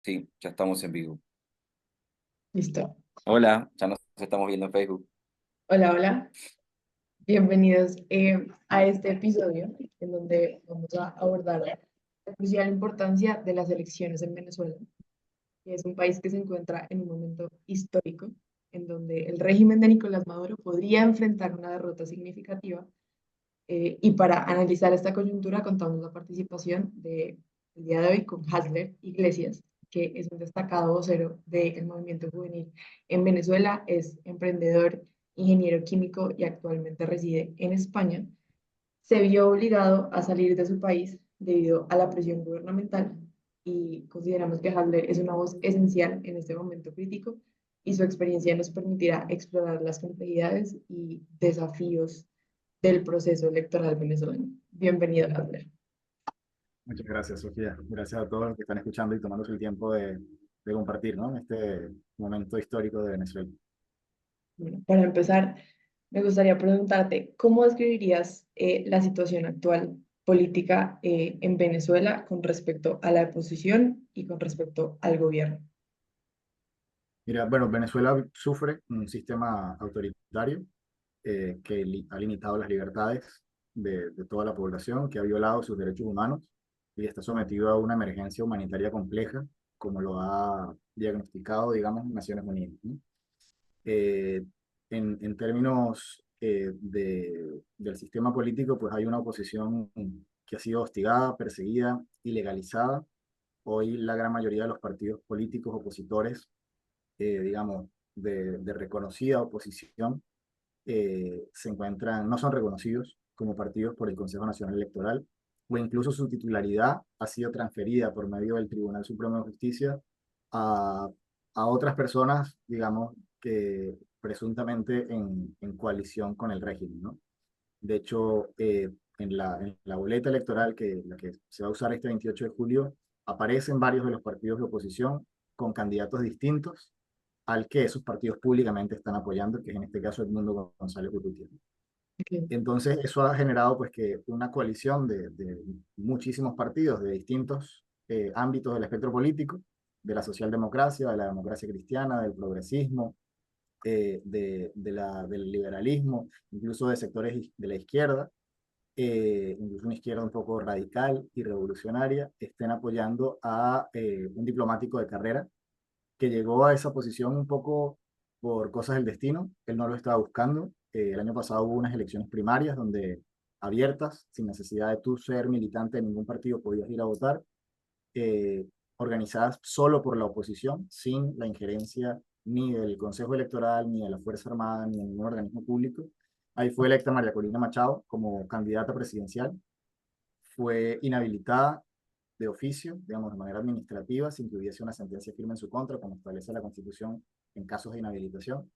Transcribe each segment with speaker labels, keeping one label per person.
Speaker 1: Sí, ya estamos en vivo.
Speaker 2: Listo.
Speaker 1: Hola, ya nos estamos viendo en Facebook.
Speaker 2: Hola, hola. Bienvenidos a este episodio en donde vamos a abordar la crucial importancia de las elecciones en Venezuela, que es un país que se encuentra en un momento histórico en donde el régimen de Nicolás Maduro podría enfrentar una derrota significativa. Y para analizar esta coyuntura contamos la participación el día de hoy con Hasler Iglesias, que es un destacado vocero del movimiento juvenil en Venezuela, es emprendedor, ingeniero químico y actualmente reside en España. Se vio obligado a salir de su país debido a la presión gubernamental y consideramos que Hasler es una voz esencial en este momento crítico y su experiencia nos permitirá explorar las complejidades y desafíos del proceso electoral venezolano. Bienvenido, Hasler.
Speaker 3: Muchas gracias, Sofía. Gracias a todos los que están escuchando y tomándose el tiempo de compartir, ¿no? En este momento histórico de Venezuela.
Speaker 2: Bueno, para empezar, me gustaría preguntarte, ¿cómo describirías la situación actual política en Venezuela con respecto a la oposición y con respecto al gobierno?
Speaker 3: Mira, bueno, Venezuela sufre un sistema autoritario que ha limitado las libertades de toda la población, que ha violado sus derechos humanos y está sometido a una emergencia humanitaria compleja, como lo ha diagnosticado, digamos, Naciones Unidas, ¿no? Eh, en términos del sistema político, pues hay una oposición que ha sido hostigada, perseguida, ilegalizada. Hoy la gran mayoría de los partidos políticos opositores, digamos, de reconocida oposición, se encuentran, no son reconocidos como partidos por el Consejo Nacional Electoral, o incluso su titularidad ha sido transferida por medio del Tribunal Supremo de Justicia a, a otras personas, digamos, que presuntamente en coalición con el régimen, ¿no? De hecho, en la boleta electoral la que se va a usar este 28 de julio, aparecen varios de los partidos de oposición con candidatos distintos al que esos partidos públicamente están apoyando, que es en este caso Edmundo González Urrutia.
Speaker 2: Okay.
Speaker 3: Entonces, eso ha generado pues que una coalición de muchísimos partidos de distintos ámbitos del espectro político, de la socialdemocracia, de la democracia cristiana, del progresismo, del liberalismo, incluso de sectores de la izquierda, incluso una izquierda un poco radical y revolucionaria, estén apoyando a un diplomático de carrera que llegó a esa posición un poco por cosas del destino. Él no lo estaba buscando. El año pasado hubo unas elecciones primarias donde abiertas, sin necesidad de tú ser militante de ningún partido, podías ir a votar, eh, organizadas solo por la oposición, sin la injerencia ni del Consejo Electoral, ni de la Fuerza Armada, ni de ningún organismo público. Ahí fue electa María Corina Machado como candidata presidencial. Fue inhabilitada de oficio, digamos, de manera administrativa, sin que hubiese una sentencia firme en su contra, como establece la Constitución en casos de inhabilitación.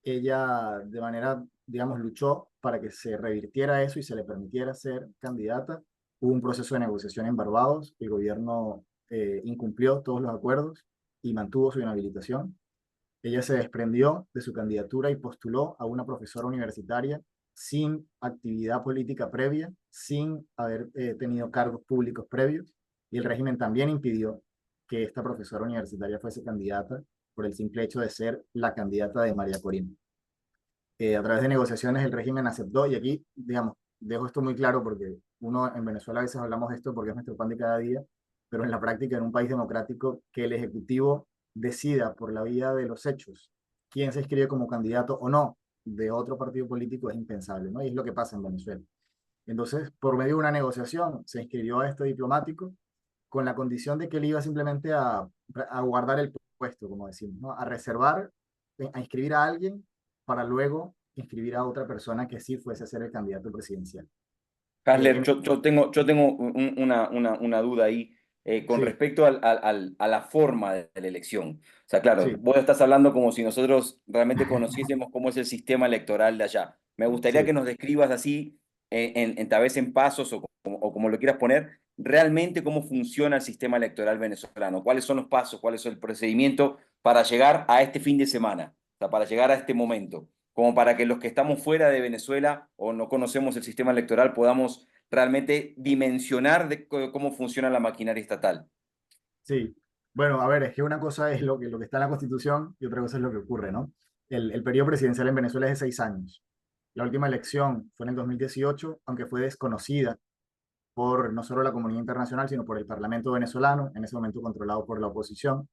Speaker 3: Ella, de manera, digamos, luchó para que se revirtiera eso y se le permitiera ser candidata. Hubo un proceso de negociación en Barbados, el gobierno incumplió todos los acuerdos y mantuvo su inhabilitación. Ella se desprendió de su candidatura y postuló a una profesora universitaria sin actividad política previa, sin haber tenido cargos públicos previos, y el régimen también impidió que esta profesora universitaria fuese candidata por el simple hecho de ser la candidata de María Corina. A través de negociaciones el régimen aceptó, y aquí, digamos, dejo esto muy claro porque uno en Venezuela a veces hablamos de esto porque es nuestro pan de cada día, pero en la práctica, en un país democrático, que el Ejecutivo decida por la vía de los hechos quién se inscribe como candidato o no de otro partido político es impensable, ¿no? Y es lo que pasa en Venezuela. Entonces, por medio de una negociación, se inscribió a este diplomático con la condición de que él iba simplemente a guardar el puesto, como decimos, ¿no? A reservar, a inscribir a alguien para luego inscribir a otra persona que sí fuese a ser el candidato presidencial.
Speaker 1: Hasler,
Speaker 3: En,
Speaker 1: yo tengo una duda ahí con
Speaker 3: sí,
Speaker 1: respecto a la forma de la elección. O sea, claro,
Speaker 3: sí,
Speaker 1: vos estás hablando como si nosotros realmente conociésemos cómo es el sistema electoral de allá. Me gustaría que
Speaker 3: sí,
Speaker 1: nos describas así, tal vez en pasos o como lo quieras poner, realmente cómo funciona el sistema electoral venezolano. ¿Cuáles son los pasos? ¿Cuál es el procedimiento para llegar a este fin de semana? O sea, para llegar a este momento como para que los que estamos fuera de Venezuela o no conocemos el sistema electoral podamos realmente dimensionar de cómo funciona la maquinaria estatal.
Speaker 3: sí. Bueno, a ver, es que una cosa es lo que está en la Constitución y otra cosa es lo que ocurre, ¿no? El periodo presidencial en Venezuela es de 6 años. La última elección fue en el 2018, aunque fue desconocida por no solo la comunidad internacional, sino por el Parlamento venezolano, en ese momento controlado por la oposición,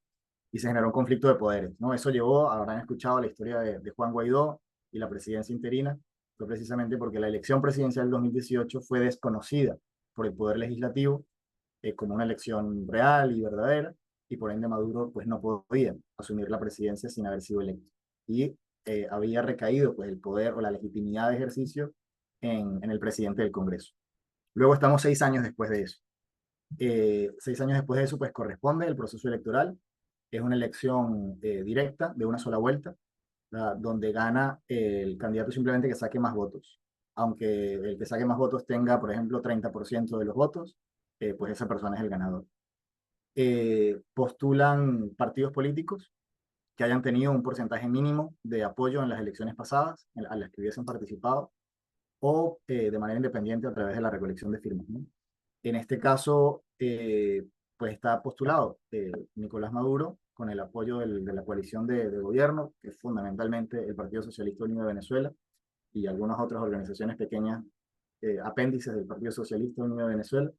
Speaker 3: y se generó un conflicto de poderes, ¿no? Eso llevó, habrán escuchado la historia de Juan Guaidó y la presidencia interina, fue precisamente porque la elección presidencial del 2018 fue desconocida por el Poder Legislativo como una elección real y verdadera, y por ende Maduro pues no podía asumir la presidencia sin haber sido electo. Y había recaído pues el poder o la legitimidad de ejercicio en el presidente del Congreso. Luego estamos 6 años después de eso. 6 años después de eso pues corresponde el proceso electoral. Es una elección directa de una sola vuelta, donde gana el candidato simplemente que saque más votos. Aunque el que saque más votos tenga, por ejemplo, 30% de los votos, pues esa persona es el ganador. Postulan partidos políticos que hayan tenido un porcentaje mínimo de apoyo en las elecciones pasadas, a las que hubiesen participado, o de manera independiente a través de la recolección de firmas, ¿no? En este caso, pues está postulado Nicolás Maduro con el apoyo de la coalición de gobierno, que es fundamentalmente el Partido Socialista Unido de Venezuela y algunas otras organizaciones pequeñas, apéndices del Partido Socialista Unido de Venezuela.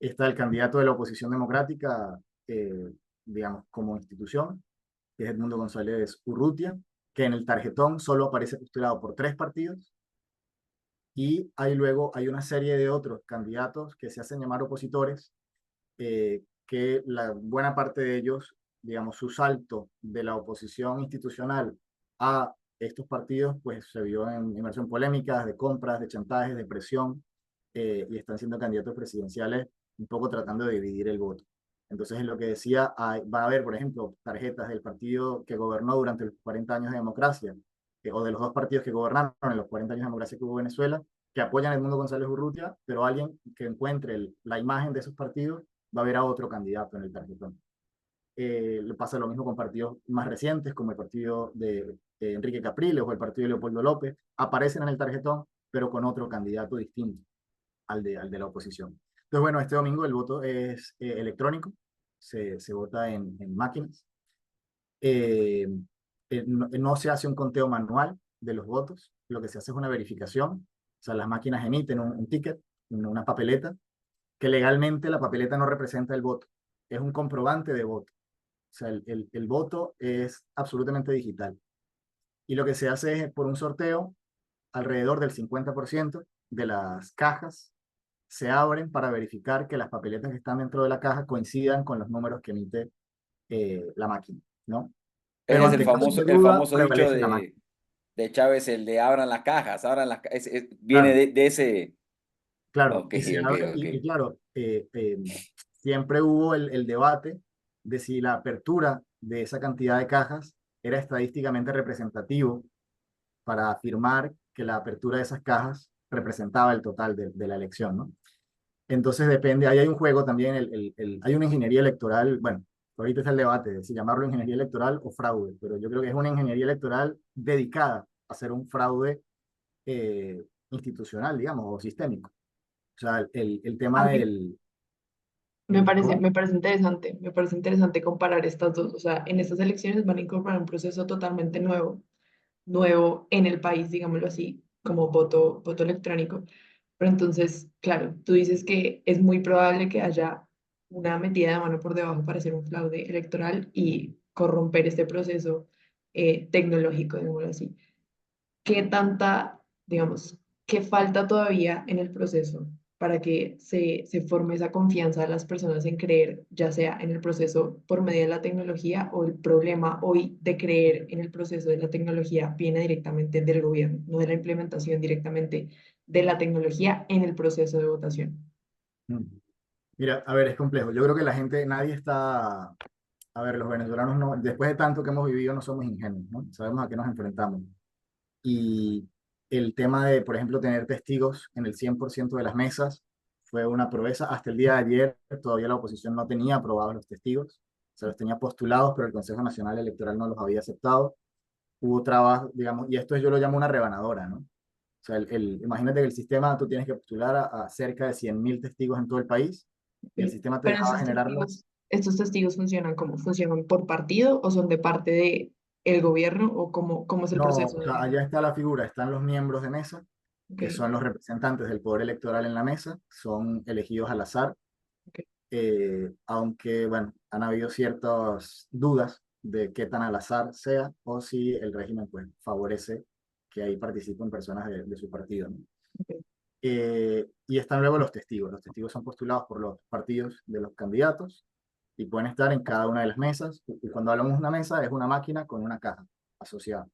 Speaker 3: Está el candidato de la oposición democrática, eh, digamos, como institución, que es Edmundo González Urrutia, que en el tarjetón solo aparece postulado por 3 partidos, y hay una serie de otros candidatos que se hacen llamar opositores, que la buena parte de ellos, digamos, su salto de la oposición institucional a estos partidos, pues se vio inmerso en polémicas de compras, de chantajes, de presión, y están siendo candidatos presidenciales un poco tratando de dividir el voto. Entonces, en lo que decía, va a haber, por ejemplo, tarjetas del partido que gobernó durante los 40 años de democracia, o de los dos partidos que gobernaron en los 40 años de democracia que hubo en Venezuela, que apoyan a Edmundo González Urrutia, pero alguien que encuentre la imagen de esos partidos va a haber a otro candidato en el tarjetón. Le pasa lo mismo con partidos más recientes, como el partido de Enrique Capriles o el partido de Leopoldo López, aparecen en el tarjetón, pero con otro candidato distinto al de la oposición. Entonces, bueno, este domingo el voto es electrónico, se vota en máquinas. Eh, no se hace un conteo manual de los votos, lo que se hace es una verificación, o sea, las máquinas emiten un ticket, una papeleta, que legalmente la papeleta no representa el voto, es un comprobante de voto. O sea, el voto es absolutamente digital. Y lo que se hace es por un sorteo, alrededor del 50% de las cajas se abren para verificar que las papeletas que están dentro de la caja coincidan con los números que emite la máquina, ¿no? Pero
Speaker 1: Ese es
Speaker 3: ante casos de
Speaker 1: el
Speaker 3: duda,
Speaker 1: famoso dicho
Speaker 3: prevalece la máquina.
Speaker 1: de Chávez, el de abran las cajas, viene
Speaker 3: Claro,
Speaker 1: de ese.
Speaker 3: claro.
Speaker 1: Ok,
Speaker 3: Y se
Speaker 1: ok,
Speaker 3: abre,
Speaker 1: ok.
Speaker 3: y claro, siempre hubo el debate de si la apertura de esa cantidad de cajas era estadísticamente representativo para afirmar que la apertura de esas cajas representaba el total de la elección, ¿no? Entonces depende, ahí hay un juego también, hay una ingeniería electoral, bueno, ahorita está el debate de si llamarlo ingeniería electoral o fraude, pero yo creo que es una ingeniería electoral dedicada a hacer un fraude institucional, digamos, o sistémico. O sea, el
Speaker 2: A
Speaker 3: tema
Speaker 2: mí
Speaker 3: del...
Speaker 2: me
Speaker 3: ¿Cómo?
Speaker 2: me parece interesante comparar estas dos. O sea, en estas elecciones van a incorporar un proceso totalmente nuevo en el país, digámoslo así, como voto electrónico. Pero entonces, claro, tú dices que es muy probable que haya una metida de mano por debajo para hacer un fraude electoral y corromper este proceso tecnológico, digámoslo así. ¿Qué tanta, digamos, qué falta todavía en el proceso para que se forme esa confianza de las personas en creer, ya sea en el proceso por medio de la tecnología, o el problema hoy de creer en el proceso de la tecnología viene directamente del gobierno, no de la implementación directamente de la tecnología en el proceso de votación?
Speaker 3: Mm. Mira, a ver, es complejo. Yo creo que la gente, nadie está... A ver, los venezolanos no, después de tanto que hemos vivido, no somos ingenuos, ¿no? Sabemos a qué nos enfrentamos. Y el tema de, por ejemplo, tener testigos en el 100% de las mesas fue una proeza. Hasta el día de ayer todavía la oposición no tenía aprobados los testigos, se los tenía postulados, pero el Consejo Nacional Electoral no los había aceptado. Hubo trabajo, digamos, y esto yo lo llamo una rebanadora, ¿no? O sea, imagínate que el sistema, tú tienes que postular a cerca de 100.000 testigos en todo el país, y el sistema te
Speaker 2: Pero
Speaker 3: dejaba
Speaker 2: esos
Speaker 3: generar
Speaker 2: testigos, ¿estos testigos funcionan por partido o son de parte de el gobierno o cómo es el
Speaker 3: No,
Speaker 2: proceso
Speaker 3: o sea,
Speaker 2: de...
Speaker 3: allá está la figura, están los miembros de mesa,
Speaker 2: Ok,
Speaker 3: que son los representantes del poder electoral en la mesa, son elegidos al azar,
Speaker 2: ok,
Speaker 3: aunque, bueno, han habido ciertas dudas de qué tan al azar sea o si el régimen, pues, favorece que ahí participen personas de su partido, ¿no?
Speaker 2: ok.
Speaker 3: Y están luego los testigos. Los testigos son postulados por los partidos de los candidatos y pueden estar en cada una de las mesas. Y cuando hablamos de una mesa, es una máquina con una caja asociada.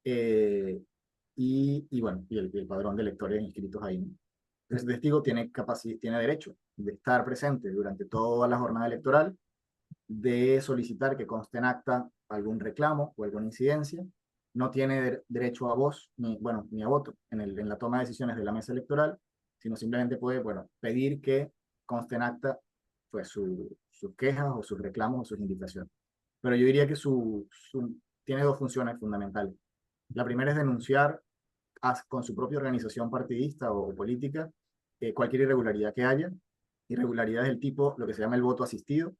Speaker 3: Y bueno, y el padrón de electores inscritos ahí, ¿no? Entonces, el testigo tiene derecho de estar presente durante toda la jornada electoral, de solicitar que conste en acta algún reclamo o alguna incidencia. No tiene derecho a voz, bueno, ni a voto en la toma de decisiones de la mesa electoral, sino simplemente puede, bueno, pedir que conste en acta pues, sus quejas o sus reclamos o sus indicaciones. Pero yo diría que tiene dos funciones fundamentales. La primera es denunciar con su propia organización partidista o política cualquier irregularidad que haya. Irregularidad del tipo, lo que se llama el voto asistido,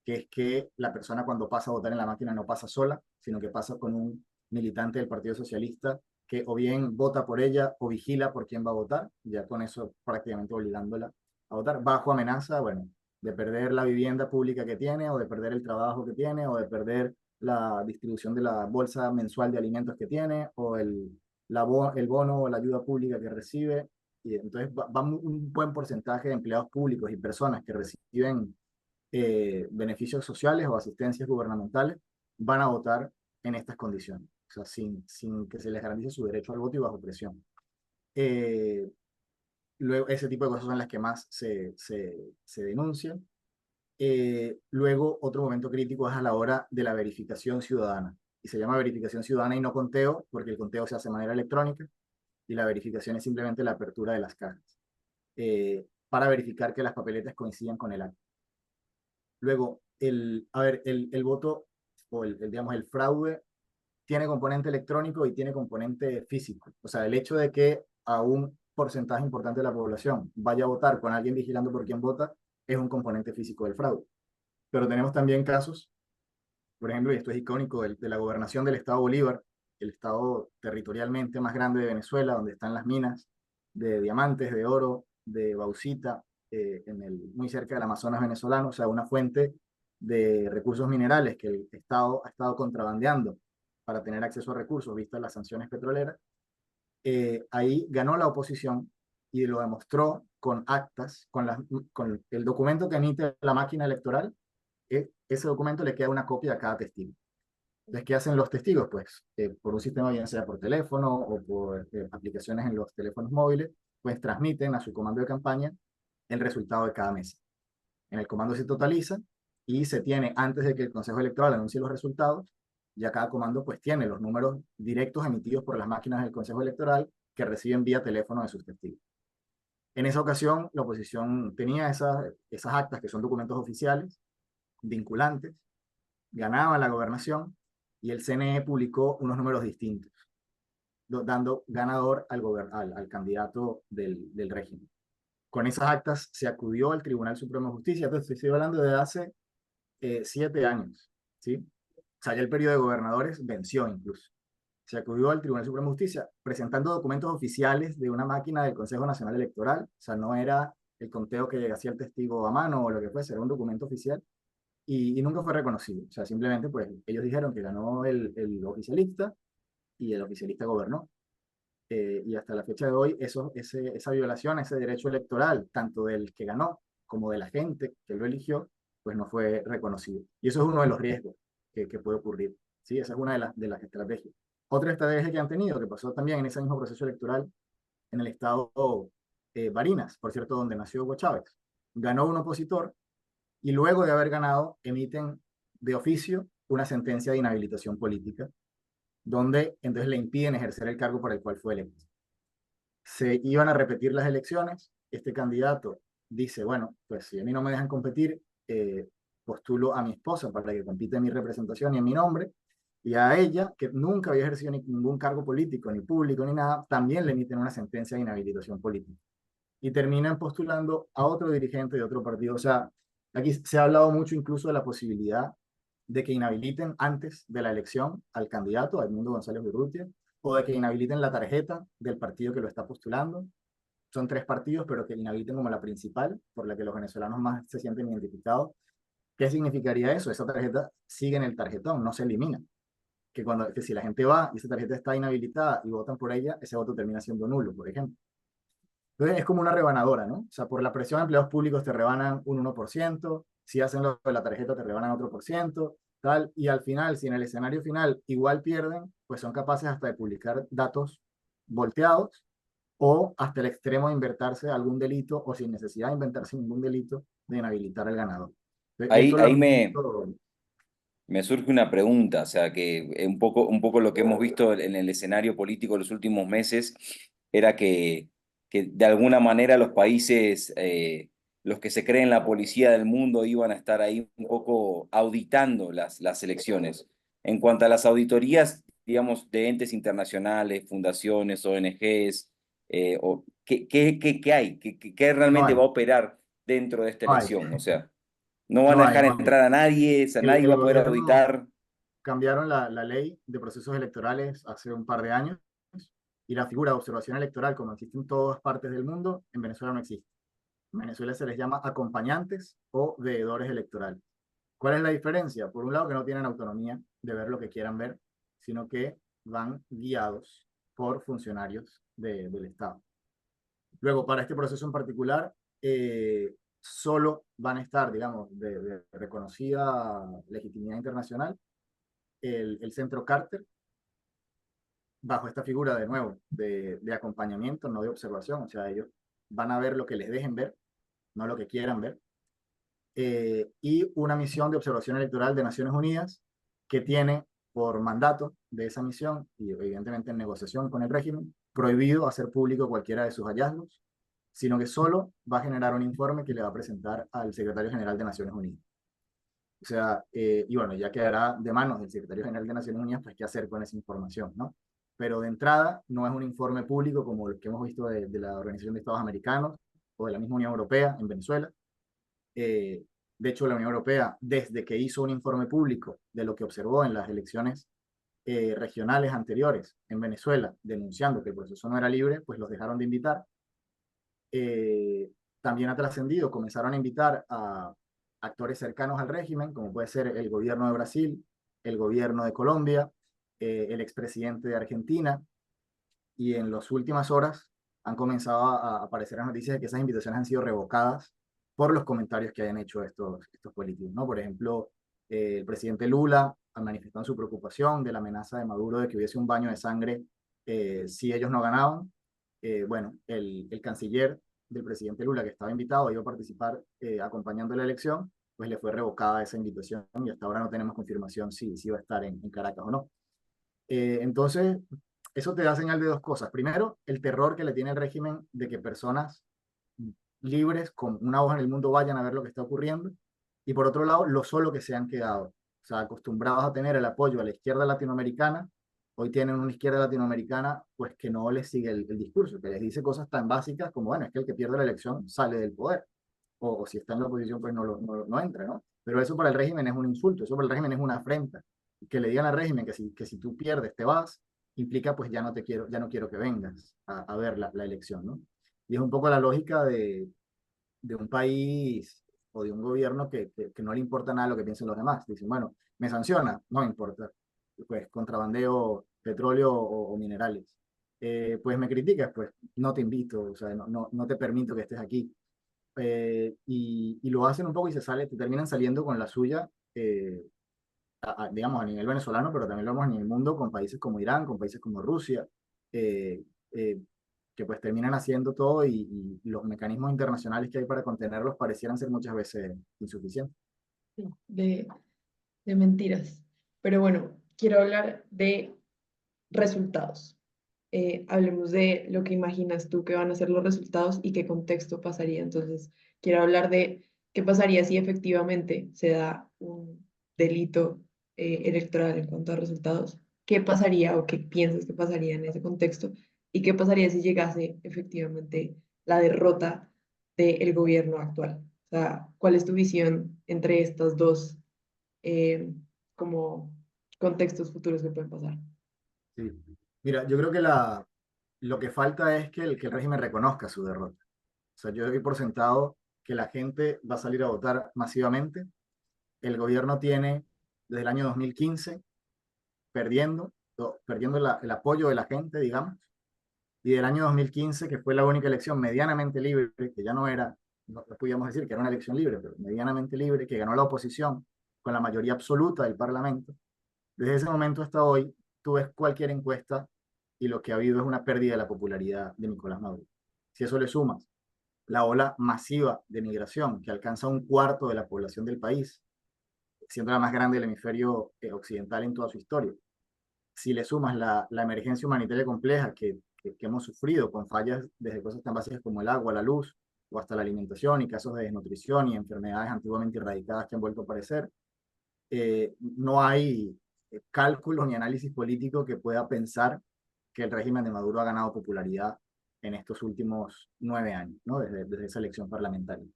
Speaker 3: que es que la persona cuando pasa a votar en la máquina no pasa sola, sino que pasa con un militante del Partido Socialista que o bien vota por ella o vigila por quién va a votar, ya con eso prácticamente obligándola a votar, bajo amenaza, bueno, de perder la vivienda pública que tiene, o de perder el trabajo que tiene, o de perder la distribución de la bolsa mensual de alimentos que tiene, o el bono o la ayuda pública que recibe. Y entonces va un buen porcentaje de empleados públicos y personas que reciben beneficios sociales o asistencias gubernamentales van a votar en estas condiciones, o sea, sin que se les garantice su derecho al voto y bajo presión. Eh, Luego, ese tipo de cosas son las que más se denuncian. Luego, otro momento crítico es a la hora de la verificación ciudadana. Y se llama verificación ciudadana y no conteo, porque el conteo se hace de manera electrónica y la verificación es simplemente la apertura de las cajas para verificar que las papeletas coincidan con el acta. Luego, el voto o digamos, el fraude tiene componente electrónico y tiene componente físico. O sea, el hecho de que a un porcentaje importante de la población vaya a votar con alguien vigilando por quién vota es un componente físico del fraude. Pero tenemos también casos, por ejemplo, y esto es icónico, de la gobernación del estado Bolívar, el estado territorialmente más grande de Venezuela, donde están las minas de diamantes, de oro, de bauxita, muy cerca del Amazonas venezolano, o sea, una fuente de recursos minerales que el Estado ha estado contrabandeando para tener acceso a recursos, vistas las sanciones petroleras. Ahí ganó la oposición y lo demostró con actas, con el documento que emite la máquina electoral. Ese documento le queda una copia a cada testigo. Entonces, ¿qué hacen los testigos? Pues por un sistema, bien sea por teléfono o por aplicaciones en los teléfonos móviles, pues transmiten a su comando de campaña el resultado de cada mesa. En el comando se totaliza y se tiene, antes de que el Consejo Electoral anuncie los resultados, ya cada comando pues tiene los números directos emitidos por las máquinas del Consejo Electoral que reciben vía teléfono de sus testigos. En esa ocasión, la oposición tenía esas actas que son documentos oficiales, vinculantes, ganaba la gobernación y el CNE publicó unos números distintos, dando ganador al candidato del régimen. Con esas actas se acudió al Tribunal Supremo de Justicia, entonces estoy hablando de hace 7 años, ¿sí? O sea, ya el periodo de gobernadores venció incluso. Se acudió al Tribunal Supremo de Justicia presentando documentos oficiales de una máquina del Consejo Nacional Electoral, o sea, no era el conteo que hacía el testigo a mano o lo que fuese, era un documento oficial y nunca fue reconocido. O sea, simplemente pues ellos dijeron que ganó el oficialista y el oficialista gobernó. Y hasta la fecha de hoy, esa violación, ese derecho electoral, tanto del que ganó como de la gente que lo eligió, pues no fue reconocido. Y eso es uno de los riesgos que puede ocurrir. ¿Sí? Esa es una de las estrategias. Otra estrategia que han tenido, que pasó también en ese mismo proceso electoral, en el estado Barinas, por cierto, donde nació Hugo Chávez. Ganó un opositor y luego de haber ganado, emiten de oficio una sentencia de inhabilitación política, donde entonces le impiden ejercer el cargo para el cual fue electo. Se iban a repetir las elecciones, este candidato dice, bueno, pues si a mí no me dejan competir, postulo a mi esposa para que compita en mi representación y en mi nombre, y a ella, que nunca había ejercido ningún cargo político, ni público, ni nada, también le emiten una sentencia de inhabilitación política. Y terminan postulando a otro dirigente de otro partido. O sea, Aquí se ha hablado mucho incluso de la posibilidad de que inhabiliten antes de la elección al candidato, a Edmundo González Urrutia, o de que inhabiliten la tarjeta del partido que lo está postulando. Son 3 partidos, pero que inhabiliten como la principal, por la que los venezolanos más se sienten identificados. ¿Qué significaría eso? Esa tarjeta sigue en el tarjetón, no se elimina. Que si la gente va y esa tarjeta está inhabilitada y votan por ella, ese voto termina siendo nulo, por ejemplo. Entonces es como una rebanadora, ¿no? O sea, por la presión de empleados públicos te rebanan un 1%, si hacen lo de la tarjeta te rebanan otro por ciento, tal, y al final, si en el escenario final igual pierden, pues son capaces hasta de publicar datos volteados o hasta el extremo de inventarse algún delito o sin necesidad de inventarse ningún delito de inhabilitar al ganador.
Speaker 1: Ahí,
Speaker 3: Eso lo
Speaker 1: ahí
Speaker 3: hemos
Speaker 1: me,
Speaker 3: visto.
Speaker 1: me surge una pregunta, o sea, que un poco lo que hemos visto en el escenario político en los últimos meses era que de alguna manera los países, los que se creen la policía del mundo, iban a estar ahí un poco auditando las elecciones. En cuanto a las auditorías, digamos, de entes internacionales, fundaciones, ONGs, ¿qué hay? ¿Qué
Speaker 3: No
Speaker 1: realmente
Speaker 3: hay,
Speaker 1: va a operar dentro de esta
Speaker 3: no hay,
Speaker 1: elección? O sea, no van
Speaker 3: no
Speaker 1: a
Speaker 3: hay,
Speaker 1: dejar
Speaker 3: no hay.
Speaker 1: entrar a nadie, o sea, nadie
Speaker 3: El
Speaker 1: va a poder
Speaker 3: gobierno
Speaker 1: auditar.
Speaker 3: cambiaron la ley de procesos electorales hace un par de años y la figura de observación electoral, como existe en todas partes del mundo, en Venezuela no existe. En Venezuela se les llama acompañantes o veedores electorales. ¿Cuál es la diferencia? Por un lado, que no tienen autonomía de ver lo que quieran ver, sino que van guiados por funcionarios del Estado. Luego, para este proceso en particular, solo van a estar, digamos, de reconocida legitimidad internacional, el Centro Carter, bajo esta figura de nuevo, de acompañamiento, no de observación, o sea, ellos van a ver lo que les dejen ver, no lo que quieran ver, y una misión de observación electoral de Naciones Unidas que tiene por mandato de esa misión, y evidentemente en negociación con el régimen, prohibido hacer público cualquiera de sus hallazgos, sino que solo va a generar un informe que le va a presentar al secretario general de Naciones Unidas. O sea, y bueno, ya quedará de manos del secretario general de Naciones Unidas, pues qué hacer con esa información, ¿no? Pero de entrada no es un informe público como el que hemos visto de la Organización de Estados Americanos o de la misma Unión Europea en Venezuela. Eh, de hecho, la Unión Europea, desde que hizo un informe público de lo que observó en las elecciones regionales anteriores en Venezuela, denunciando que el proceso no era libre, pues los dejaron de invitar. También ha trascendido, comenzaron a invitar a actores cercanos al régimen, como puede ser el gobierno de Brasil, el gobierno de Colombia, el expresidente de Argentina, y en las últimas horas han comenzado a aparecer las noticias de que esas invitaciones han sido revocadas por los comentarios que hayan hecho estos políticos, ¿no? Por ejemplo, el presidente Lula ha manifestado su preocupación de la amenaza de Maduro de que hubiese un baño de sangre si ellos no ganaban. Bueno, el canciller del presidente Lula, que estaba invitado, iba a participar acompañando la elección, pues le fue revocada esa invitación y hasta ahora no tenemos confirmación si va a estar en Caracas o no. Entonces, eso te da señal de dos cosas. Primero, el terror que le tiene el régimen de que personas libres con una hoja en el mundo vayan a ver lo que está ocurriendo. Y por otro lado, lo solo que se han quedado. O sea, acostumbrados a tener el apoyo a la izquierda latinoamericana, hoy tienen una izquierda latinoamericana pues que no les sigue el discurso, que les dice cosas tan básicas como, bueno, es que el que pierde la elección sale del poder. O si está en la oposición, pues no entra, ¿no? Pero eso para el régimen es un insulto, eso para el régimen es una afrenta. Que le digan al régimen que si tú pierdes te vas, implica pues ya no te quiero, ya no quiero que vengas a ver la elección, ¿no? Y es un poco la lógica de un país o de un gobierno que no le importa nada lo que piensen los demás. Dicen, bueno, me sanciona, no me importa. Pues contrabandeo petróleo o minerales. Pues me criticas, pues no te invito, o sea, no te permito que estés aquí. Y lo hacen un poco y te terminan saliendo con la suya, digamos, a nivel venezolano, pero también lo vemos a nivel mundo con países como Irán, con países como Rusia, eh, eh, que pues terminan haciendo todo y los mecanismos internacionales que hay para contenerlos parecieran ser muchas veces insuficientes.
Speaker 2: Sí, de mentiras. Pero bueno, quiero hablar de resultados. Hablemos de lo que imaginas tú que van a ser los resultados y qué contexto pasaría. Entonces, quiero hablar de qué pasaría si efectivamente se da un delito electoral en cuanto a resultados. ¿Qué pasaría o qué piensas que pasaría en ese contexto? ¿Y qué pasaría si llegase efectivamente la derrota del gobierno actual? O sea, ¿cuál es tu visión entre estas dos eh, como contextos futuros que pueden pasar?
Speaker 3: Sí. Mira, yo creo que lo que falta es que el régimen reconozca su derrota. O sea, yo doy por sentado que la gente va a salir a votar masivamente. El gobierno tiene desde el año 2015 perdiendo el apoyo de la gente, digamos, y del año 2015, que fue la única elección medianamente libre, que ya no era, no podíamos decir que era una elección libre, pero medianamente libre, que ganó la oposición con la mayoría absoluta del Parlamento. Desde ese momento hasta hoy, tú ves cualquier encuesta y lo que ha habido es una pérdida de la popularidad de Nicolás Maduro. Si eso le sumas la ola masiva de migración que alcanza un cuarto de la población del país, siendo la más grande del hemisferio occidental en toda su historia. Si le sumas la emergencia humanitaria compleja que hemos sufrido con fallas desde cosas tan básicas como el agua, la luz o hasta la alimentación y casos de desnutrición y enfermedades antiguamente erradicadas que han vuelto a aparecer, no hay cálculo ni análisis político que pueda pensar que el régimen de Maduro ha ganado popularidad en estos últimos 9 años, ¿no? Desde esa elección parlamentaria.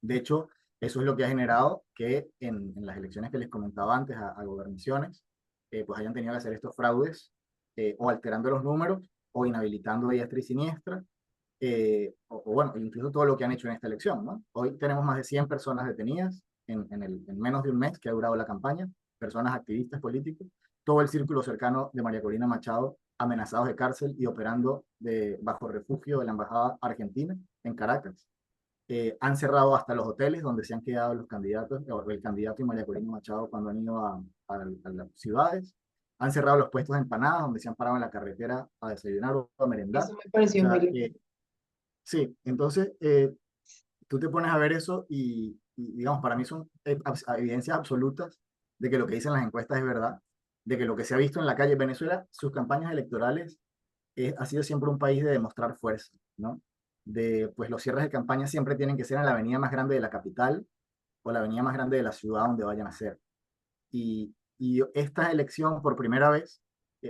Speaker 3: De hecho, eso es lo que ha generado que en las elecciones que les comentaba antes a gobernaciones, pues hayan tenido que hacer estos fraudes o alterando los números o inhabilitando a diestra y siniestra, o bueno, incluso todo lo que han hecho en esta elección, ¿no? Hoy tenemos más de 100 personas detenidas en menos de un mes que ha durado la campaña, personas activistas políticos, todo el círculo cercano de María Corina Machado amenazados de cárcel y operando bajo refugio de la Embajada Argentina en Caracas. Han cerrado hasta los hoteles donde se han quedado los candidatos, o el candidato y María Corina Machado cuando han ido a las ciudades. Han cerrado los puestos de empanadas donde se han parado en la carretera a desayunar o a merendar.
Speaker 2: Eso me
Speaker 3: O
Speaker 2: pareció muy
Speaker 3: sea,
Speaker 2: lindo.
Speaker 3: sí, entonces tú te pones a ver eso y, digamos, para mí son evidencias absolutas de que lo que dicen las encuestas es verdad, de que lo que se ha visto en la calle en Venezuela, sus campañas electorales, ha sido siempre un país de demostrar fuerza, ¿no? Pues los cierres de campaña siempre tienen que ser en la avenida más grande de la capital o la avenida más grande de la ciudad donde vayan a ser. Y esta elección, por primera vez,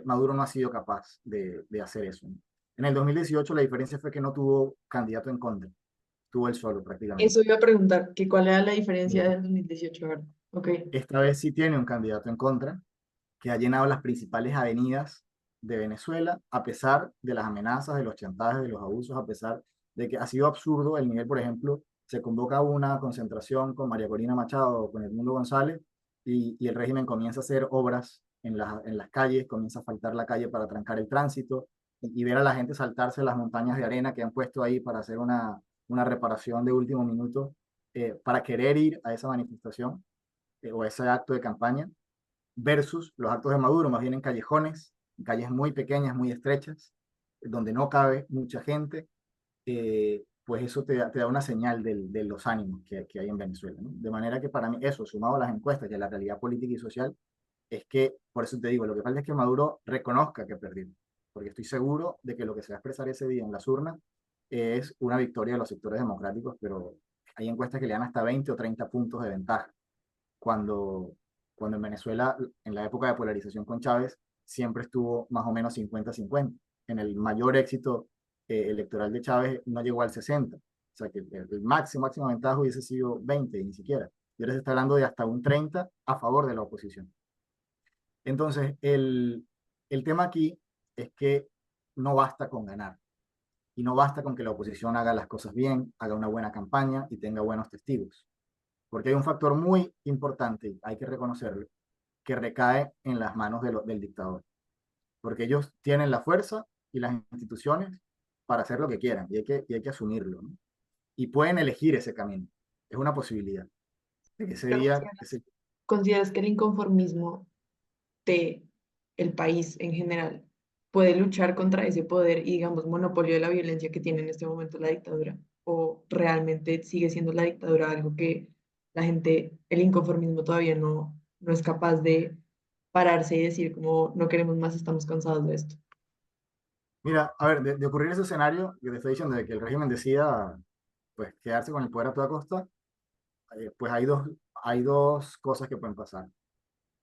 Speaker 3: Maduro no ha sido capaz de hacer eso, ¿no? En el 2018 la diferencia fue que no tuvo candidato en contra, tuvo él solo prácticamente.
Speaker 2: Eso iba a preguntar, que cuál era la diferencia
Speaker 3: Eh,
Speaker 2: del 2018, ¿verdad? Ok.
Speaker 3: Esta vez sí tiene un candidato en contra, que ha llenado las principales avenidas de Venezuela, a pesar de las amenazas, de los chantajes, de los abusos, a pesar de que ha sido absurdo el nivel, por ejemplo, se convoca una concentración con María Corina Machado o con Edmundo González y el régimen comienza a hacer obras en las calles, comienza a faltar la calle para trancar el tránsito y ver a la gente saltarse las montañas de arena que han puesto ahí para hacer una reparación de último minuto para querer ir a esa manifestación o a ese acto de campaña versus los actos de Maduro, más bien en callejones, en calles muy pequeñas, muy estrechas, donde no cabe mucha gente, pues eso te da una señal de los ánimos que hay en Venezuela, ¿no? De manera que para mí eso, sumado a las encuestas y a la realidad política y social, es que, por eso te digo, lo que falta es que Maduro reconozca que perdió, porque estoy seguro de que lo que se va a expresar ese día en las urnas es una victoria de los sectores democráticos, pero hay encuestas que le dan hasta 20 o 30 puntos de ventaja cuando, cuando en Venezuela, en la época de polarización con Chávez, siempre estuvo más o menos 50-50. En el mayor éxito electoral de Chávez no llegó al 60. O sea que el máximo ventaja hubiese sido 20, ni siquiera. Y ahora se está hablando de hasta un 30 a favor de la oposición. Entonces, el tema aquí es que no basta con ganar. Y no basta con que la oposición haga las cosas bien, haga una buena campaña y tenga buenos testigos. Porque hay un factor muy importante, hay que reconocerlo, que recae en las manos del dictador. Porque ellos tienen la fuerza y las instituciones para hacer lo que quieran y hay que asumirlo, ¿no? Y pueden elegir ese camino. Es una posibilidad. De que ese
Speaker 2: Pero
Speaker 3: día,
Speaker 2: ¿consideras que el inconformismo de el país en general puede luchar contra ese poder y, digamos, monopolio de la violencia que tiene en este momento la dictadura? ¿O realmente sigue siendo la dictadura algo que la gente, el inconformismo todavía no es capaz de pararse y decir como no queremos más, estamos cansados de esto?
Speaker 3: mira, a ver, de ocurrir ese escenario que te estoy diciendo, de que el régimen decida pues, quedarse con el poder a toda costa, pues hay dos cosas que pueden pasar.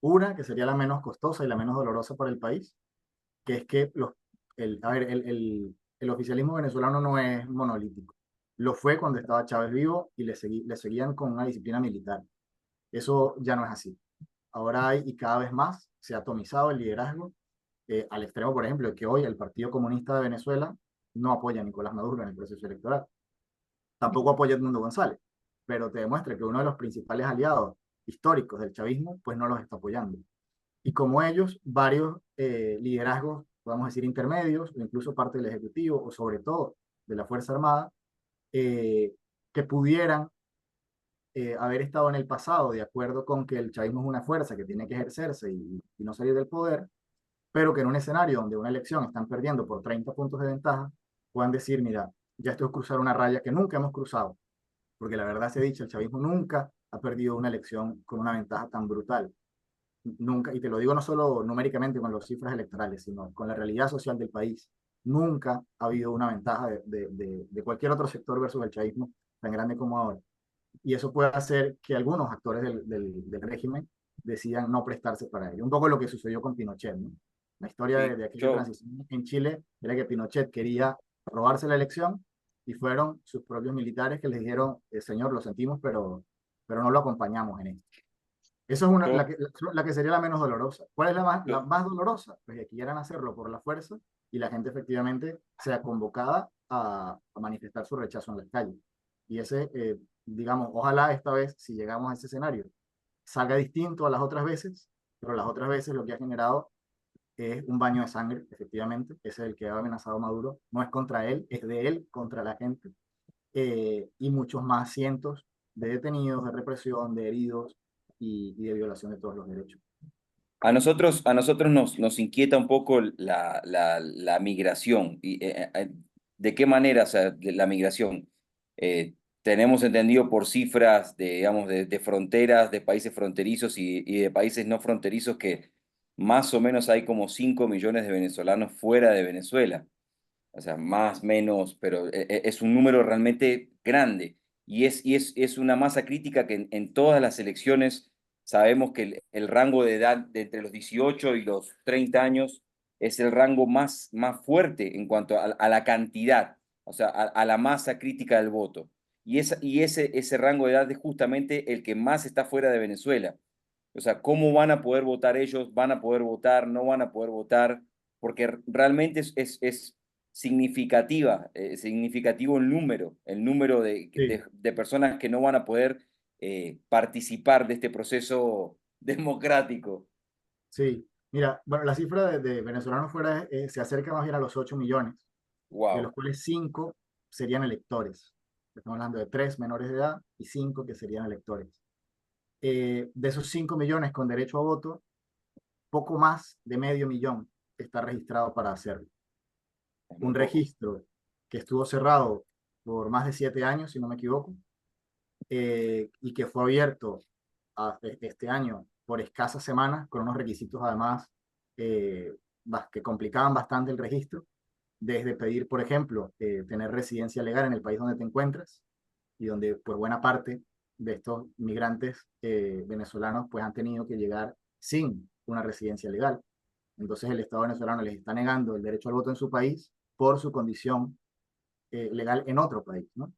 Speaker 3: Una, que sería la menos costosa y la menos dolorosa para el país, que es que a ver, el oficialismo venezolano no es monolítico. Lo fue cuando estaba Chávez vivo y le seguían con una disciplina militar. Eso ya no es así. Ahora hay, y cada vez más, se ha atomizado el liderazgo al extremo, por ejemplo, de que hoy el Partido Comunista de Venezuela no apoya a Nicolás Maduro en el proceso electoral. Tampoco apoya a Edmundo González, pero te demuestra que uno de los principales aliados históricos del chavismo, pues no los está apoyando. Y como ellos, varios liderazgos, podemos decir intermedios, o incluso parte del Ejecutivo, o sobre todo de la Fuerza Armada, eh, que pudieran haber estado en el pasado de acuerdo con que el chavismo es una fuerza que tiene que ejercerse y no salir del poder, pero que en un escenario donde una elección están perdiendo por 30 puntos de ventaja, puedan decir, mira, ya esto es cruzar una raya que nunca hemos cruzado, porque la verdad se ha dicho, el chavismo nunca ha perdido una elección con una ventaja tan brutal. Nunca, y te lo digo no solo numéricamente con las cifras electorales, sino con la realidad social del país. Nunca ha habido una ventaja de cualquier otro sector versus el chavismo tan grande como ahora. Y eso puede hacer que algunos actores del régimen decidan no prestarse para ello. Un poco lo que sucedió con Pinochet, ¿no? La historia
Speaker 1: Sí,
Speaker 3: de aquella
Speaker 1: yo,
Speaker 3: transición en Chile era que Pinochet quería robarse la elección y fueron sus propios militares que le dijeron, señor, lo sentimos, pero no lo acompañamos en esto. Eso es
Speaker 1: yo,
Speaker 3: la que sería la menos dolorosa. ¿Cuál es la
Speaker 1: yo,
Speaker 3: más dolorosa? Pues que quieran hacerlo por la fuerza y la gente efectivamente sea convocada a manifestar su rechazo en las calles. Y ese, digamos, ojalá esta vez, si llegamos a ese escenario, salga distinto a las otras veces, pero las otras veces lo que ha generado es un baño de sangre, efectivamente. Ese es el que ha amenazado a Maduro. No es contra él, es de él contra la gente. Y muchos más cientos de detenidos, de represión, de heridos y de violación de todos los derechos.
Speaker 1: a nosotros nos inquieta un poco la migración. ¿De qué manera, o sea, la migración? Eh, Tenemos entendido por cifras de, digamos, de fronteras, de países fronterizos y de países no fronterizos que más o menos hay como 5 millones de venezolanos fuera de Venezuela. O sea, más, menos, pero es un número realmente grande y es una masa crítica que en todas las elecciones sabemos que el rango de edad de entre los 18 y los 30 años es el rango más fuerte en cuanto a la cantidad, o sea, a la masa crítica del voto. Ese rango de edad es justamente el que más está fuera de Venezuela. O sea, ¿cómo van a poder votar ellos? ¿Van a poder votar? ¿No van a poder votar? Porque realmente es significativa, significativo el número
Speaker 3: Sí,
Speaker 1: de personas que no van a poder participar de este proceso democrático.
Speaker 3: sí. Mira, bueno, la cifra de venezolanos fuera se acerca más bien a los 8 millones, de los
Speaker 1: Wow.
Speaker 3: cuales 5 serían electores. Estamos hablando de 3 menores de edad y 5 que serían electores. De esos 5 millones con derecho a voto, poco más de medio millón está registrado para hacerlo.
Speaker 1: Es muy
Speaker 3: Un
Speaker 1: poco.
Speaker 3: registro que estuvo cerrado por más de 7 años, si no me equivoco, y que fue abierto este año por escasas semanas, con unos requisitos además eh, que complicaban bastante el registro, desde pedir, por ejemplo, tener residencia legal en el país donde te encuentras y donde pues buena parte de estos migrantes venezolanos pues han tenido que llegar sin una residencia legal. Entonces el Estado venezolano les está negando el derecho al voto en su país por su condición legal en otro país, ¿no?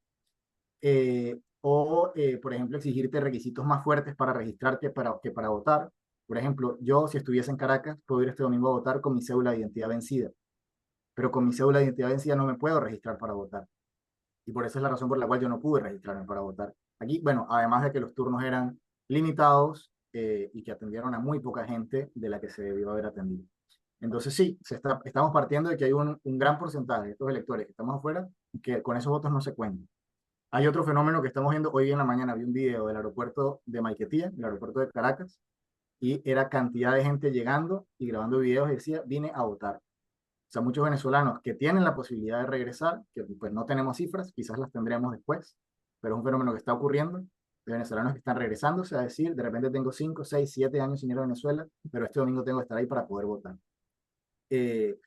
Speaker 3: Por ejemplo, exigirte requisitos más fuertes para registrarte que para votar. Por ejemplo, yo si estuviese en Caracas, puedo ir este domingo a votar con mi cédula de identidad vencida, pero con mi cédula de identidad vencida no me puedo registrar para votar. Y por esa es la razón por la cual yo no pude registrarme para votar. Aquí, bueno, además de que los turnos eran limitados y que atendieron a muy poca gente de la que se debió haber atendido. Entonces sí, estamos partiendo de que hay un gran porcentaje de estos electores que estamos afuera que con esos votos no se cuentan. Hay otro fenómeno que estamos viendo hoy en la mañana, vi un video del aeropuerto de Maiquetía, del aeropuerto de Caracas, y era cantidad de gente llegando y grabando videos y decía, vine a votar. O sea, muchos venezolanos que tienen la posibilidad de regresar, que pues no tenemos cifras, quizás las tendremos después, pero es un fenómeno que está ocurriendo, de venezolanos que están regresándose a decir, de repente tengo 5 6 7 años sin ir a Venezuela, pero este domingo tengo que estar ahí para poder votar. Eh,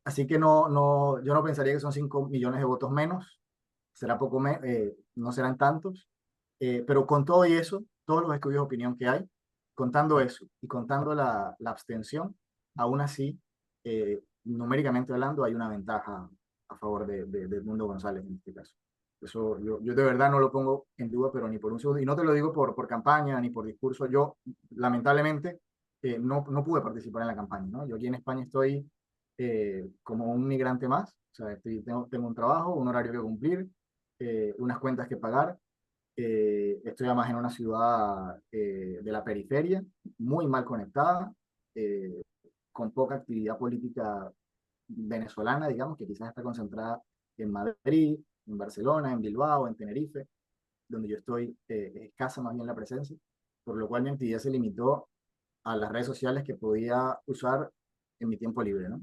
Speaker 3: Así que yo no pensaría que son 5 millones de votos menos, será no serán tantos, pero con todo y eso, todos los estudios de opinión que hay, contando eso y contando la abstención, aún así, numéricamente hablando, hay una ventaja a favor de Edmundo González en este caso. Eso yo de verdad no lo pongo en duda, pero ni por un segundo. Y no te lo digo por campaña ni por discurso. Yo, lamentablemente, no pude participar en la campaña, ¿no? Yo aquí en España estoy como un migrante más. O sea, tengo un trabajo, un horario que cumplir, unas cuentas que pagar. Estoy además en una ciudad de la periferia, muy mal conectada, con poca actividad política venezolana, digamos, que quizás está concentrada en Madrid, en Barcelona, en Bilbao, en Tenerife, donde yo estoy escasa más bien la presencia, por lo cual mi actividad se limitó a las redes sociales que podía usar en mi tiempo libre, ¿no?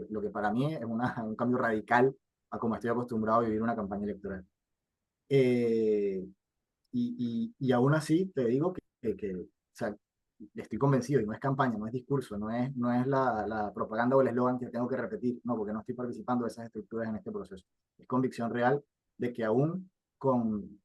Speaker 3: Lo que para mí es un cambio radical a como estoy acostumbrado a vivir una campaña electoral. Eh, y aún así te digo o sea, estoy convencido, y no es campaña, no es discurso, no es la propaganda o el eslogan que tengo que repetir, no, porque no estoy participando de esas estructuras en este proceso. Es convicción real de que aún con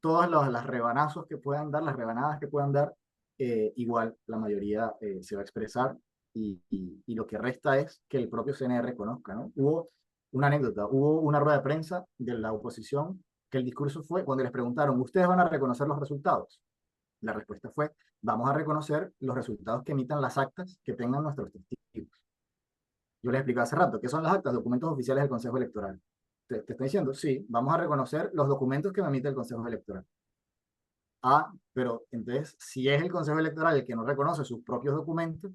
Speaker 3: todas las rebanazos que puedan dar, las rebanadas que puedan dar, igual la mayoría se va a expresar y lo que resta es que el propio CNE reconozca, ¿no? Hubo una anécdota, hubo una rueda de prensa de la oposición que el discurso fue cuando les preguntaron, ¿ustedes van a reconocer los resultados? La respuesta fue, vamos a reconocer los resultados que emitan las actas que tengan nuestros testigos. Yo les expliqué hace rato, ¿qué son las actas? Documentos oficiales del Consejo Electoral. Te estoy diciendo, sí, vamos a reconocer los documentos que me emite el Consejo Electoral. Ah, pero entonces, si es el Consejo Electoral el que no reconoce sus propios documentos,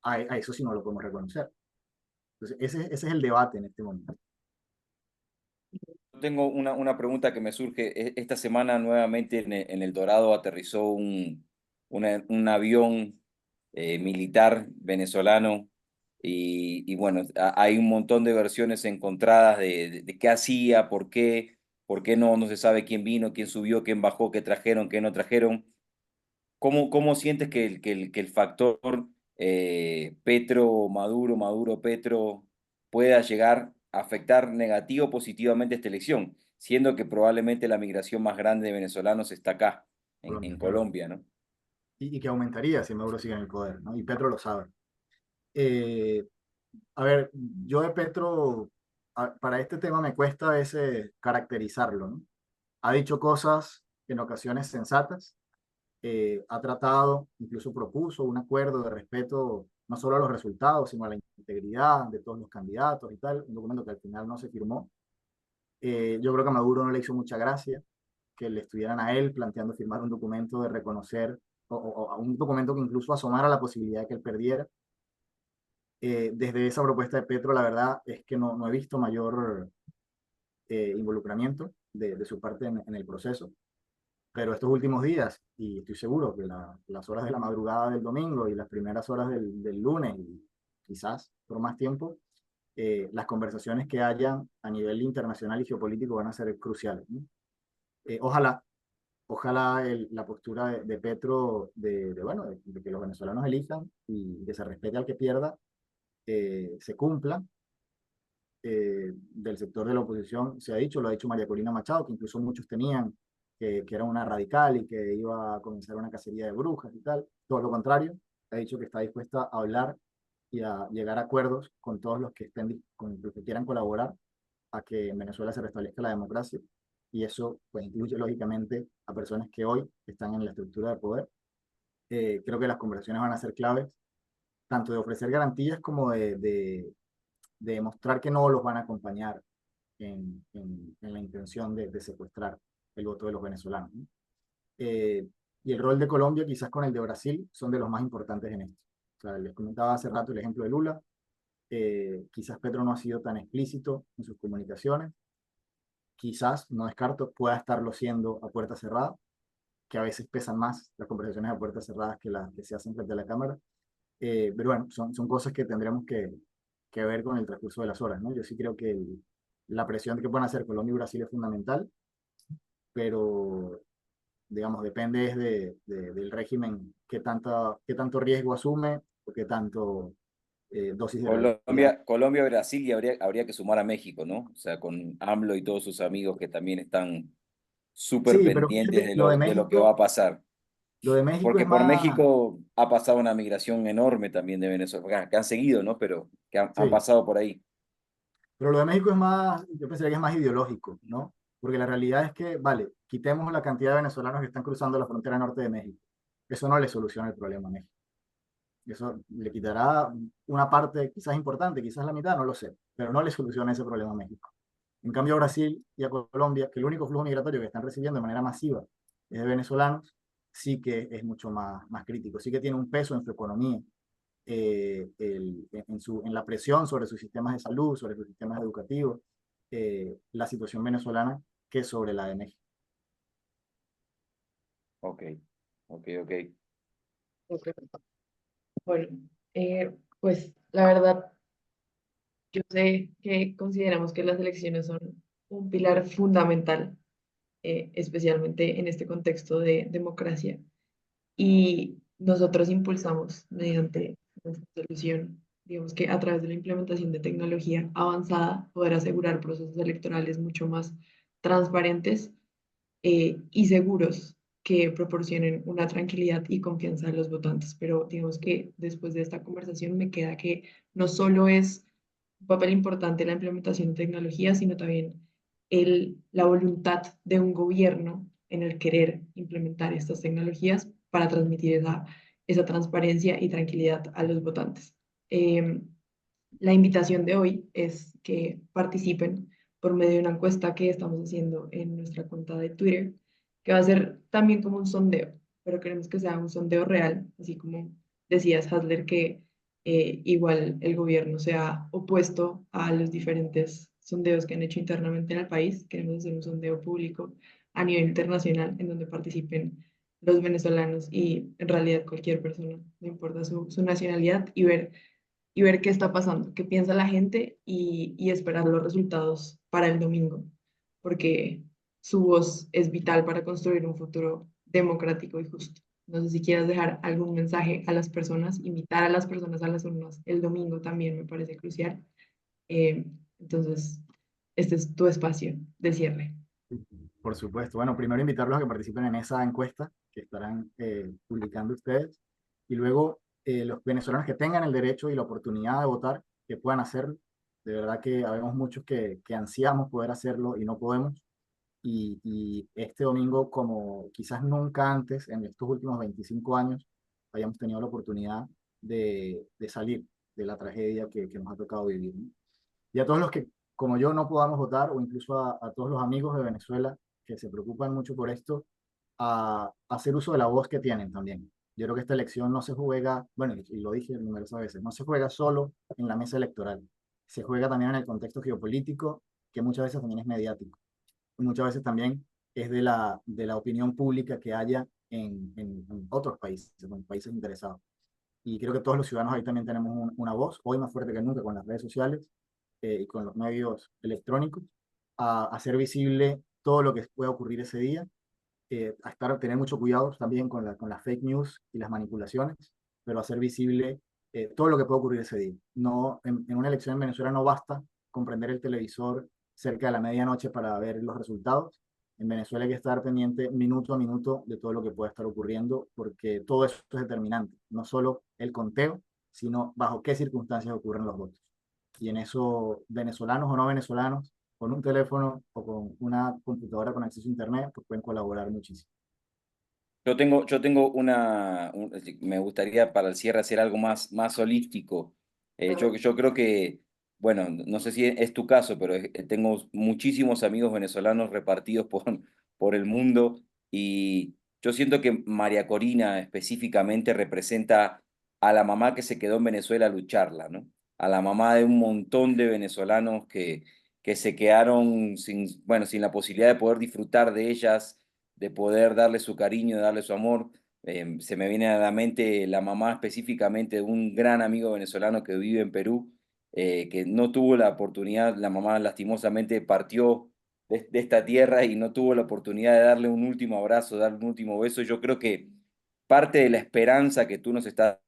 Speaker 3: a eso sí no lo podemos reconocer. Entonces, ese es el debate en este momento.
Speaker 1: Tengo una pregunta que me surge. Esta semana nuevamente en el Dorado aterrizó un avión militar venezolano y bueno, hay un montón de versiones encontradas de qué hacía, por qué no se sabe quién vino, quién subió, quién bajó, qué trajeron, qué no trajeron. ¿Cómo sientes que el factor Petro, Maduro, Maduro, Petro pueda llegar a afectar negativo o positivamente esta elección, siendo que probablemente la migración más grande de venezolanos está acá, en
Speaker 3: Colombia, claro.
Speaker 1: Colombia, ¿no?
Speaker 3: Y que aumentaría si Maduro sigue en el poder, ¿no? Y Petro lo sabe. Eh, A ver, yo de Petro, para este tema me cuesta a veces caracterizarlo, ¿no? Ha dicho cosas en ocasiones sensatas, ha tratado, incluso propuso un acuerdo de respeto no solo a los resultados, sino a la integridad de todos los candidatos y tal, un documento que al final no se firmó. Yo creo que a Maduro no le hizo mucha gracia que le estuvieran a él planteando firmar un documento de reconocer, o a un documento que incluso asomara la posibilidad de que él perdiera. Desde esa propuesta de Petro, la verdad es que no he visto mayor involucramiento de su parte en el proceso, pero estos últimos días, y estoy seguro que las horas de la madrugada del domingo y las primeras horas del lunes, y quizás por más tiempo, las conversaciones que hayan a nivel internacional y geopolítico van a ser cruciales, ¿no? Ojalá, la postura de Petro bueno, de que los venezolanos elijan y que se respete al que pierda, se cumpla. Del sector de la oposición se ha dicho, lo ha dicho María Corina Machado, que incluso muchos tenían que era una radical y que iba a comenzar una cacería de brujas y tal. Todo lo contrario, ha dicho que está dispuesta a hablar y a llegar a acuerdos con todos los que con los que quieran colaborar a que en Venezuela se restablezca la democracia. Y eso pues incluye lógicamente a personas que hoy están en la estructura de poder. Creo que las conversaciones van a ser claves, tanto de ofrecer garantías como de demostrar que no los van a acompañar en la intención de secuestrar el voto de los venezolanos, ¿no? Y el rol de Colombia, quizás con el de Brasil, son de los más importantes en esto. O sea, les comentaba hace rato el ejemplo de Lula. Quizás Petro no ha sido tan explícito en sus comunicaciones. Quizás, no descarto, pueda estarlo siendo a puerta cerrada, que a veces pesan más las conversaciones a puertas cerradas que las que se hacen frente a la cámara. Pero bueno, son cosas que tendremos que ver con el transcurso de las horas, ¿no? Yo sí creo que la presión que pueden hacer Colombia y Brasil es fundamental, pero digamos, depende es del régimen qué tanto riesgo asume o qué tanto dosis de realidad.
Speaker 1: Colombia, Brasil y habría que sumar a México, ¿no? O sea, con AMLO y todos sus amigos que también están súper
Speaker 3: Sí, pero
Speaker 1: pendientes
Speaker 3: fíjate, lo de
Speaker 1: de lo que va a
Speaker 3: México,
Speaker 1: pasar.
Speaker 3: lo de México
Speaker 1: Porque
Speaker 3: es
Speaker 1: por
Speaker 3: más,
Speaker 1: México ha pasado una migración enorme también de Venezuela, que han seguido, ¿no? Pero que han
Speaker 3: sí,
Speaker 1: pasado por ahí.
Speaker 3: pero lo de México es más, yo pensaría que es más ideológico, ¿no? Porque la realidad es que, vale, quitemos la cantidad de venezolanos que están cruzando la frontera norte de México. Eso no le soluciona el problema a México. Eso le quitará una parte quizás importante, quizás la mitad, no lo sé, pero no le soluciona ese problema a México. En cambio, a Brasil y a Colombia, que el único flujo migratorio que están recibiendo de manera masiva es de venezolanos, sí que es mucho más crítico, sí que tiene un peso en su economía, en la presión sobre sus sistemas de salud, sobre sus sistemas educativos, la situación venezolana que sobre la de México.
Speaker 1: Ok, ok, ok.
Speaker 2: Ok. Bueno, pues la verdad, yo sé que consideramos que las elecciones son un pilar fundamental, especialmente en este contexto de democracia. Y nosotros impulsamos mediante nuestra solución, digamos que a través de la implementación de tecnología avanzada, poder asegurar procesos electorales mucho más transparentes y seguros que proporcionen una tranquilidad y confianza a los votantes. Pero digamos que después de esta conversación me queda que no solo es un papel importante la implementación de tecnología, sino también la voluntad de un gobierno en el querer implementar estas tecnologías para transmitir esa transparencia y tranquilidad a los votantes. Eh, la invitación de hoy es que participen por medio de una encuesta que estamos haciendo en nuestra cuenta de Twitter, que va a ser también como un sondeo, pero queremos que sea un sondeo real, así como decías, Hasler, que igual el gobierno se ha opuesto a los diferentes sondeos que han hecho internamente en el país. Queremos hacer un sondeo público a nivel internacional en donde participen los venezolanos y en realidad cualquier persona, no importa su nacionalidad, y ver qué está pasando, qué piensa la gente y esperar los resultados para el domingo, porque su voz es vital para construir un futuro democrático y justo. No sé si quieras dejar algún mensaje a las personas, invitar a las personas a las urnas el domingo también me parece crucial. Eh, entonces, este es tu espacio de cierre.
Speaker 3: Por supuesto. Bueno, primero invitarlos a que participen en esa encuesta que estarán publicando ustedes y luego los venezolanos que tengan el derecho y la oportunidad de votar, que puedan hacerlo. De verdad que habemos muchos que ansiamos poder hacerlo y no podemos. Y este domingo, como quizás nunca antes, en estos últimos 25 años, hayamos tenido la oportunidad de salir de la tragedia que nos ha tocado vivir, ¿no? Y a todos los que, como yo, no podamos votar, o incluso a todos los amigos de Venezuela que se preocupan mucho por esto, a hacer uso de la voz que tienen también. Yo creo que esta elección no se juega, bueno, y lo dije numerosas veces, no se juega solo en la mesa electoral, se juega también en el contexto geopolítico, que muchas veces también es mediático, y muchas veces también es de la opinión pública que haya en otros países, en países interesados. Y creo que todos los ciudadanos ahí también tenemos una voz, hoy más fuerte que nunca con las redes sociales y con los medios electrónicos, a hacer visible todo lo que puede ocurrir ese día, a tener mucho cuidado también con las fake news y las manipulaciones, pero hacer visible todo lo que puede ocurrir ese día. No, en una elección en Venezuela no basta con prender el televisor cerca de la medianoche para ver los resultados. En Venezuela hay que estar pendiente minuto a minuto de todo lo que pueda estar ocurriendo, porque todo eso es determinante, no solo el conteo, sino bajo qué circunstancias ocurren los votos. Y en eso, venezolanos o no venezolanos, con un teléfono o con una computadora con acceso a Internet, pues pueden colaborar muchísimo.
Speaker 1: Yo tengo me gustaría para el cierre hacer algo más holístico. Yo creo que, bueno, no sé si es tu caso, pero tengo muchísimos amigos venezolanos repartidos por el mundo y yo siento que María Corina específicamente representa a la mamá que se quedó en Venezuela a lucharla, ¿no? A la mamá de un montón de venezolanos que se quedaron sin la posibilidad de poder disfrutar de ellas, de poder darle su cariño, darle su amor. Se me viene a la mente la mamá específicamente de un gran amigo venezolano que vive en Perú, que no tuvo la oportunidad, la mamá lastimosamente partió de esta tierra y no tuvo la oportunidad de darle un último abrazo, darle un último beso. Yo creo que parte de la esperanza que tú nos estás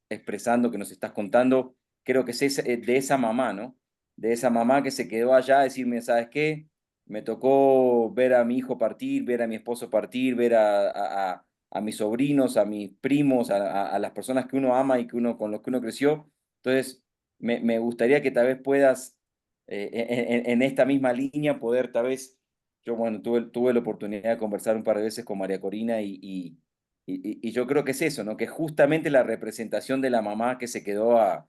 Speaker 1: expresando, que nos estás contando, creo que de esa mamá, ¿no? De esa mamá que se quedó allá a decirme, ¿sabes qué? Me tocó ver a mi hijo partir, ver a mi esposo partir, ver a mis sobrinos, a mis primos, a las personas que uno ama y con los que uno creció. Entonces, me gustaría que tal vez puedas, en esta misma línea, poder tal vez Yo, bueno, tuve la oportunidad de conversar un par de veces con María Corina y yo creo que es eso, ¿no? Que justamente la representación de la mamá que se quedó a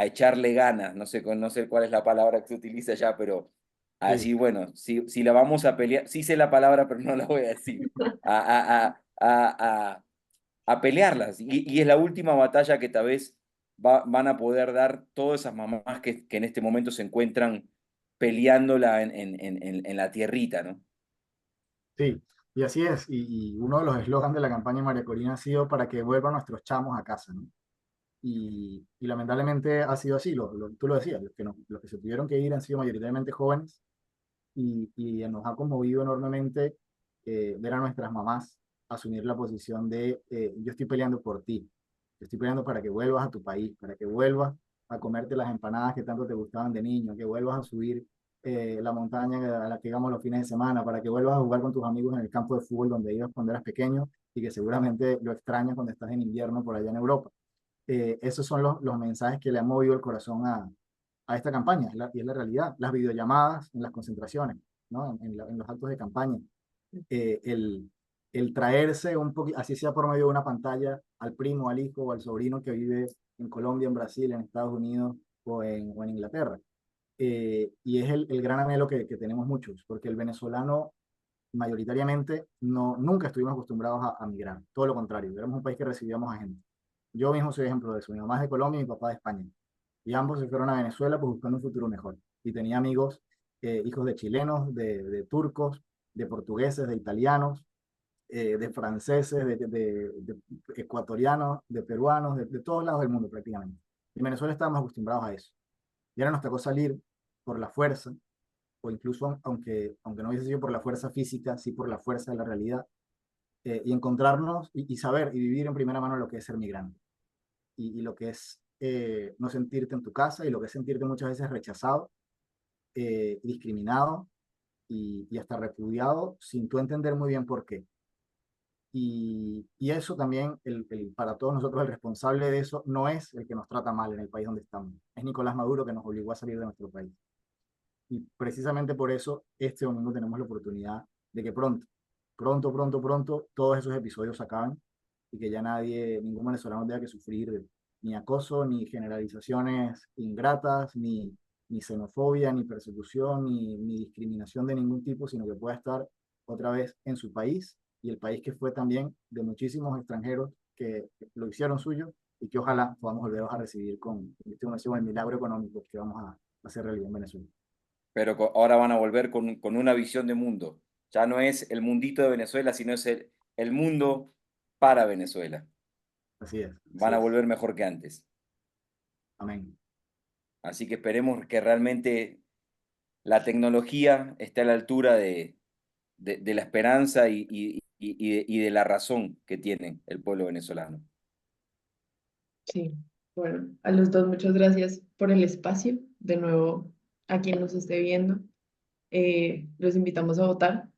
Speaker 1: echarle ganas, no sé cuál es la palabra que se utiliza ya, pero a
Speaker 3: Sí,
Speaker 1: decir, bueno, si la vamos a pelear, sí sé la palabra, pero no la voy a decir, a, a, a, a, a, a pelearlas. Y es la última batalla que tal vez van a poder dar todas esas mamás que en este momento se encuentran peleándola en la tierrita, ¿no?
Speaker 3: sí, y así es. Y uno de los eslogans de la campaña de María Corina ha sido para que vuelvan nuestros chamos a casa, ¿no? Y lamentablemente ha sido así, tú lo decías, los que se tuvieron que ir han sido mayoritariamente jóvenes y nos ha conmovido enormemente ver a nuestras mamás asumir la posición de yo estoy peleando por ti, yo estoy peleando para que vuelvas a tu país, para que vuelvas a comerte las empanadas que tanto te gustaban de niño, que vuelvas a subir la montaña a la que íbamos los fines de semana, para que vuelvas a jugar con tus amigos en el campo de fútbol donde ibas cuando eras pequeño y que seguramente lo extrañas cuando estás en invierno por allá en Europa. Esos son los mensajes que le han movido el corazón a esta campaña, y es la realidad. Las videollamadas en las concentraciones, ¿no? En los actos de campaña, eh, el, el traerse un poquito, así sea por medio de una pantalla, al primo, al hijo o al sobrino que vive en Colombia, en Brasil, en Estados Unidos o en Inglaterra. Y es el gran anhelo que tenemos muchos, porque el venezolano mayoritariamente nunca estuvimos acostumbrados a migrar, todo lo contrario, éramos un país que recibíamos a gente. Yo mismo soy ejemplo de eso, mi mamá es de Colombia y mi papá de España. Y ambos se fueron a Venezuela pues buscando un futuro mejor. Y tenía amigos, hijos de chilenos, de turcos, de portugueses, de italianos, de franceses, de ecuatorianos, de peruanos, de todos lados del mundo prácticamente. Y en Venezuela estábamos acostumbrados a eso. Y ahora nos tocó salir por la fuerza, o incluso aunque no hubiese sido por la fuerza física, sí por la fuerza de la realidad, y encontrarnos y saber y vivir en primera mano lo que es ser migrante y lo que es no sentirte en tu casa y lo que es sentirte muchas veces rechazado, discriminado y hasta repudiado sin tú entender muy bien por qué. Y eso también, para todos nosotros, el responsable de eso no es el que nos trata mal en el país donde estamos, es Nicolás Maduro que nos obligó a salir de nuestro país. Y precisamente por eso este domingo tenemos la oportunidad de que pronto, todos esos episodios se acaben y que ya nadie, ningún venezolano tenga que sufrir ni acoso, ni generalizaciones ingratas, ni xenofobia, ni persecución, ni discriminación de ningún tipo, sino que pueda estar otra vez en su país y el país que fue también de muchísimos extranjeros que lo hicieron suyo y que ojalá podamos volver a recibir con el milagro económico que vamos a hacer realidad en Venezuela.
Speaker 1: Pero ahora van a volver con una visión de mundo. Ya no es el mundito de Venezuela, sino es el mundo para Venezuela.
Speaker 3: Así es, así
Speaker 1: Van a
Speaker 3: es.
Speaker 1: volver mejor que antes.
Speaker 3: Amén.
Speaker 1: Así que esperemos que realmente la tecnología esté a la altura de la esperanza y de la razón que tiene el pueblo venezolano.
Speaker 2: Sí, bueno, a los dos muchas gracias por el espacio. De nuevo, a quien nos esté viendo, los invitamos a votar,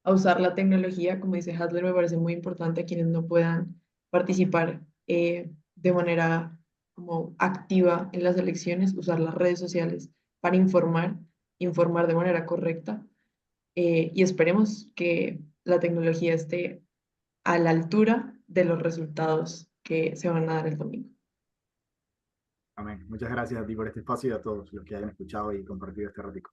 Speaker 2: a usar la tecnología. Como dice Hadler, me parece muy importante a quienes no puedan participar de manera como activa en las elecciones, usar las redes sociales para informar de manera correcta y esperemos que la tecnología esté a la altura de los resultados que se van a dar el domingo.
Speaker 3: Amén. Muchas gracias a ti por este espacio y a todos los que hayan escuchado y compartido este ratito.